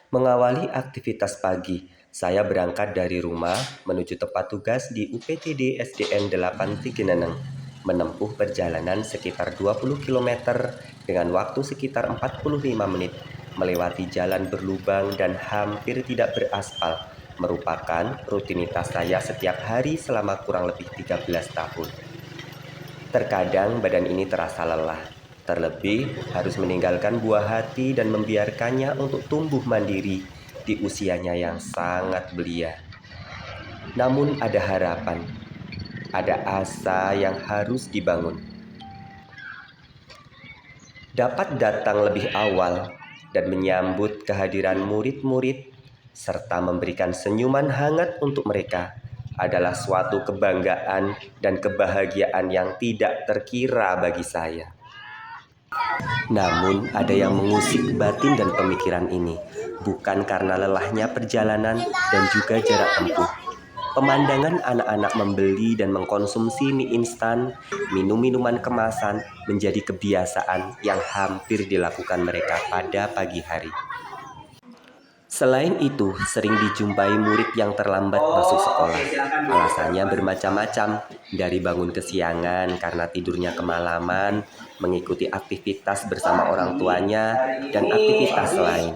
Mengawali aktivitas pagi, saya berangkat dari rumah menuju tempat tugas di UPTD SDN 8 Tigeneneng, menempuh perjalanan sekitar 20 km dengan waktu sekitar 45 menit, melewati jalan berlubang dan hampir tidak beraspal, merupakan rutinitas saya setiap hari selama kurang lebih 13 tahun. Terkadang badan ini terasa lelah, terlebih harus meninggalkan buah hati dan membiarkannya untuk tumbuh mandiri di usianya yang sangat belia. Namun ada harapan, ada asa yang harus dibangun. Dapat datang lebih awal dan menyambut kehadiran murid-murid serta memberikan senyuman hangat untuk mereka adalah suatu kebanggaan dan kebahagiaan yang tidak terkira bagi saya. Namun ada yang mengusik batin dan pemikiran ini, bukan karena lelahnya perjalanan dan juga jarak tempuh. Pemandangan anak-anak membeli dan mengkonsumsi mie instan, minum-minuman kemasan menjadi kebiasaan yang hampir dilakukan mereka pada pagi hari. Selain itu, sering dijumpai murid yang terlambat masuk sekolah. Alasannya bermacam-macam, dari bangun kesiangan karena tidurnya kemalaman, mengikuti aktivitas bersama orang tuanya, dan aktivitas lain.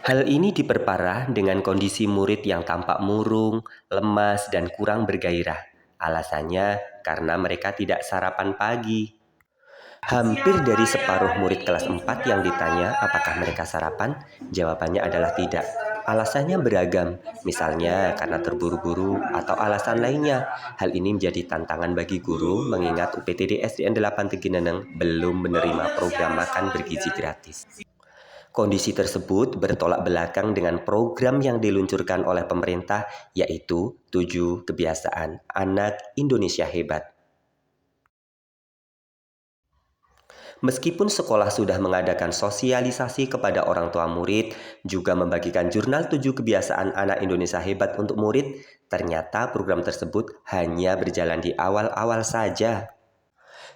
Hal ini diperparah dengan kondisi murid yang tampak murung, lemas, dan kurang bergairah. Alasannya karena mereka tidak sarapan pagi. Hampir dari separuh murid kelas 4 yang ditanya apakah mereka sarapan, jawabannya adalah tidak. Alasannya beragam, misalnya karena terburu-buru atau alasan lainnya. Hal ini menjadi tantangan bagi guru mengingat UPTD SDN 8 Tigeneneng belum menerima program makan bergizi gratis. Kondisi tersebut bertolak belakang dengan program yang diluncurkan oleh pemerintah, yaitu 7 Kebiasaan Anak Indonesia Hebat. Meskipun sekolah sudah mengadakan sosialisasi kepada orang tua murid, juga membagikan jurnal 7 kebiasaan anak Indonesia hebat untuk murid, ternyata program tersebut hanya berjalan di awal-awal saja.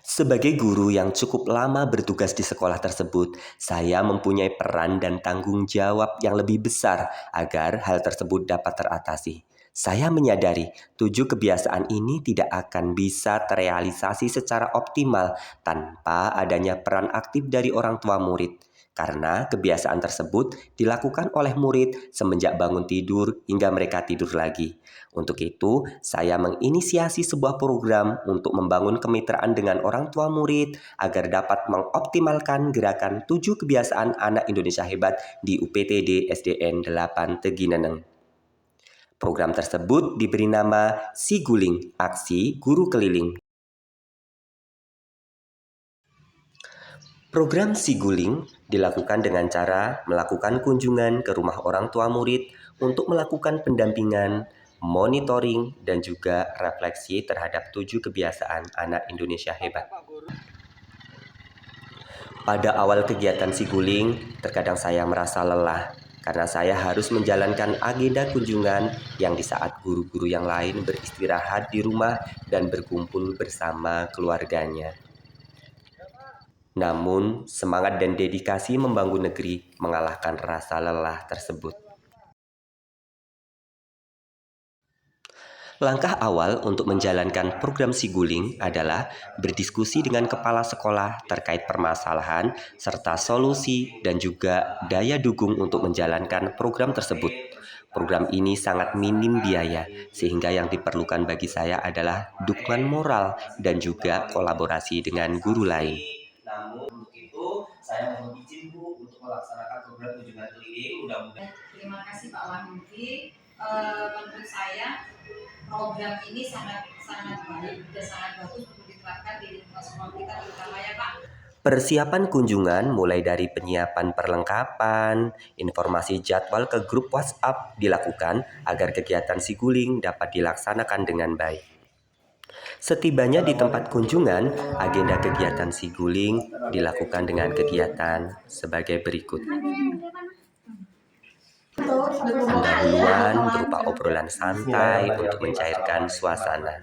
Sebagai guru yang cukup lama bertugas di sekolah tersebut, saya mempunyai peran dan tanggung jawab yang lebih besar agar hal tersebut dapat teratasi. Saya menyadari 7 kebiasaan ini tidak akan bisa terrealisasi secara optimal tanpa adanya peran aktif dari orang tua murid. Karena kebiasaan tersebut dilakukan oleh murid semenjak bangun tidur hingga mereka tidur lagi. Untuk itu, saya menginisiasi sebuah program untuk membangun kemitraan dengan orang tua murid agar dapat mengoptimalkan gerakan 7 kebiasaan anak Indonesia hebat di UPTD SDN 8 Tigeneneng. Program tersebut diberi nama Siguling, Aksi Guru Keliling. Program Siguling dilakukan dengan cara melakukan kunjungan ke rumah orang tua murid untuk melakukan pendampingan, monitoring, dan juga refleksi terhadap 7 kebiasaan anak Indonesia hebat. Pada awal kegiatan Siguling, terkadang saya merasa lelah karena saya harus menjalankan agenda kunjungan yang di saat guru-guru yang lain beristirahat di rumah dan berkumpul bersama keluarganya. Namun, semangat dan dedikasi membangun negeri mengalahkan rasa lelah tersebut. Langkah awal untuk menjalankan program Siguling adalah berdiskusi dengan kepala sekolah terkait permasalahan serta solusi dan juga daya dukung untuk menjalankan program tersebut. Program ini sangat minim biaya, sehingga yang diperlukan bagi saya adalah dukungan moral dan juga kolaborasi dengan guru lain. Namun untuk itu saya mohon izin Bu untuk melaksanakan program kunjungan keliling. Mudah-mudahan. Terima kasih Pak Wahyudi. Menurut saya program ini sangat baik dan sangat bagus untuk diterapkan di lingkungan sekolah kita terutama ya Pak. Persiapan kunjungan mulai dari penyiapan perlengkapan, informasi jadwal ke grup WhatsApp dilakukan agar kegiatan Siguling dapat dilaksanakan dengan baik. Setibanya di tempat kunjungan, agenda kegiatan Siguling dilakukan dengan kegiatan sebagai berikut. Pendahuluan berupa obrolan santai untuk mencairkan suasana.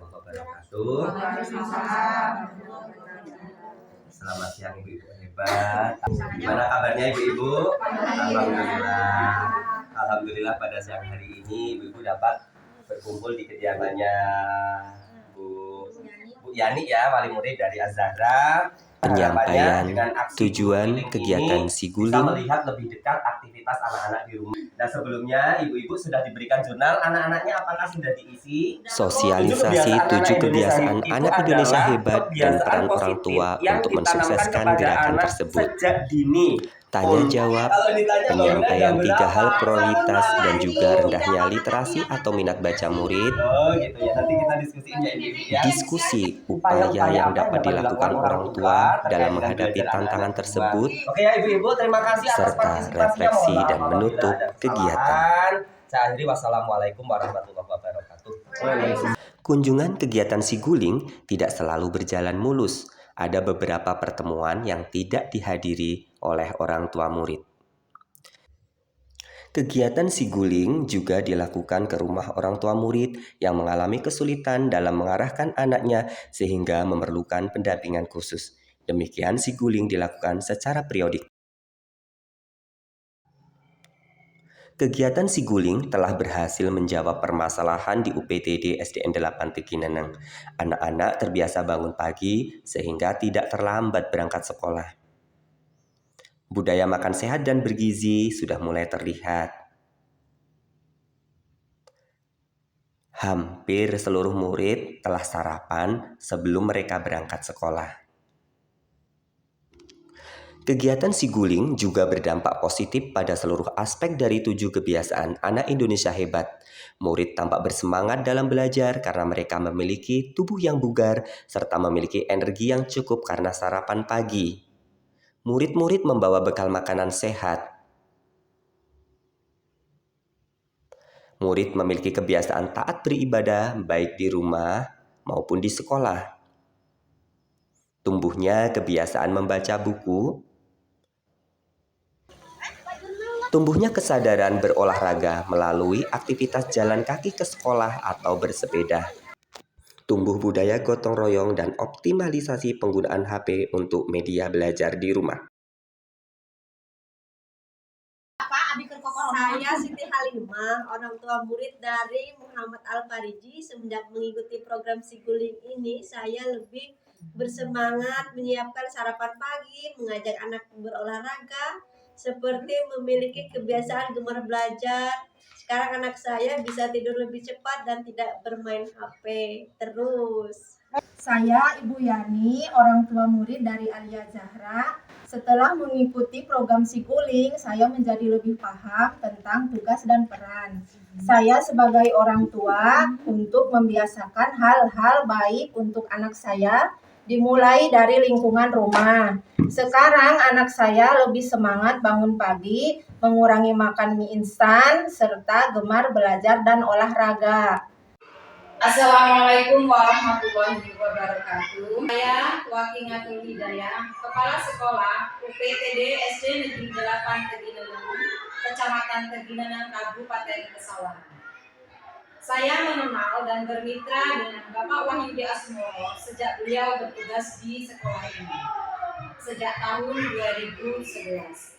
Selamat siang ibu-ibu hebat. Gimana kabarnya ibu-ibu? Alhamdulillah. Alhamdulillah pada siang hari ini ibu-ibu dapat berkumpul di kediamannya Bu Yani ya, wali murid dari Az-Zahra. Penyampaian tujuan kegiatan bisa Siguling melihat lebih dekat aktivitas anak-anak di rumah. Nah sebelumnya ibu-ibu sudah diberikan jurnal anak-anaknya apakah sudah diisi? sosialisasi 7 kebiasaan anak Indonesia hebat dan peran orang tua untuk mensukseskan gerakan tersebut. Sejak dini. Tanya jawab, penyampaian 3 hal prioritas dan juga rendahnya literasi atau minat baca murid. Oh gitu ya, nanti kita diskusiin ya ibu ya. Diskusi upaya yang dapat dilakukan orang tua dalam menghadapi tantangan tersebut, Oke ya ibu-ibu, terima kasih atas serta partisipasinya. refleksi Mohon maaf dan apabila menutup ada kegiatan. kesalahan. Saya akhiri, wassalamualaikum warahmatullahi wabarakatuh. Kunjungan kegiatan Siguling tidak selalu berjalan mulus. Ada beberapa pertemuan yang tidak dihadiri oleh orang tua murid. Kegiatan Siguling juga dilakukan ke rumah orang tua murid yang mengalami kesulitan dalam mengarahkan anaknya sehingga memerlukan pendampingan khusus. Demikian Siguling dilakukan secara periodik. Kegiatan Siguling telah berhasil menjawab permasalahan di UPTD SDN 8 Tegineneng. Anak-anak terbiasa bangun pagi sehingga tidak terlambat berangkat sekolah. Budaya makan sehat dan bergizi sudah mulai terlihat. Hampir seluruh murid telah sarapan sebelum mereka berangkat sekolah. Kegiatan Siguling juga berdampak positif pada seluruh aspek dari 7 kebiasaan anak Indonesia hebat. Murid tampak bersemangat dalam belajar karena mereka memiliki tubuh yang bugar serta memiliki energi yang cukup karena sarapan pagi. Murid-murid membawa bekal makanan sehat. Murid memiliki kebiasaan taat beribadah baik di rumah maupun di sekolah. Tumbuhnya kebiasaan membaca buku. Tumbuhnya kesadaran berolahraga melalui aktivitas jalan kaki ke sekolah atau bersepeda. Tumbuh budaya gotong royong dan optimalisasi penggunaan HP untuk media belajar di rumah. Saya Siti Halimah, orang tua murid dari Muhammad Al-Fariji. Semenjak mengikuti program Siguling ini, saya lebih bersemangat menyiapkan sarapan pagi, mengajak anak berolahraga, seperti memiliki kebiasaan gemar belajar. Sekarang anak saya bisa tidur lebih cepat dan tidak bermain HP terus. Saya Ibu Yani, orang tua murid dari Alia Zahra. Setelah mengikuti program Siguling, saya menjadi lebih paham tentang tugas dan peran. Saya sebagai orang tua untuk membiasakan hal-hal baik untuk anak saya, dimulai dari lingkungan rumah. Sekarang anak saya lebih semangat bangun pagi, mengurangi makan mie instan, serta gemar belajar dan olahraga. Assalamualaikum warahmatullahi wabarakatuh. Saya Wakinatul Hidayah, Kepala Sekolah UPTD SD Negeri 8 Tegineneng, Kecamatan Tegineneng, Kabupaten Pesawaran. Saya mengenal dan bermitra dengan Bapak Wahyudi Asmoro sejak beliau bertugas di sekolah ini, sejak tahun 2011.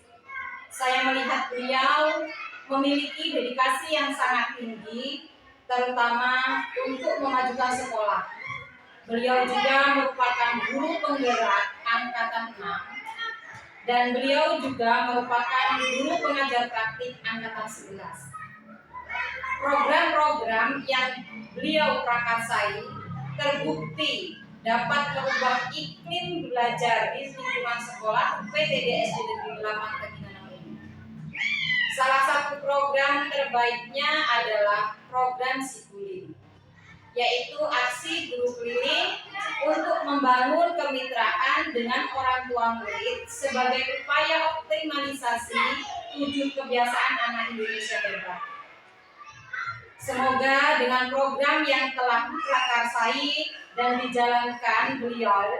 Saya melihat beliau memiliki dedikasi yang sangat tinggi, terutama untuk memajukan sekolah. Beliau juga merupakan guru penggerak angkatan 6 dan beliau juga merupakan guru pengajar praktik angkatan 11. Program-program yang beliau prakarsai terbukti dapat merubah iklim belajar di lingkungan sekolah UPTD SD Negeri 8 Tegineneng ini. Salah satu program terbaiknya adalah program Siguling, yaitu aksi guru keliling untuk membangun kemitraan dengan orang tua murid sebagai upaya optimalisasi 7 kebiasaan anak Indonesia hebat. Semoga dengan program yang telah diprakarsai dan dijalankan beliau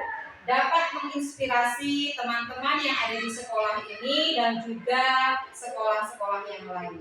dapat menginspirasi teman-teman yang ada di sekolah ini dan juga sekolah-sekolah yang lain.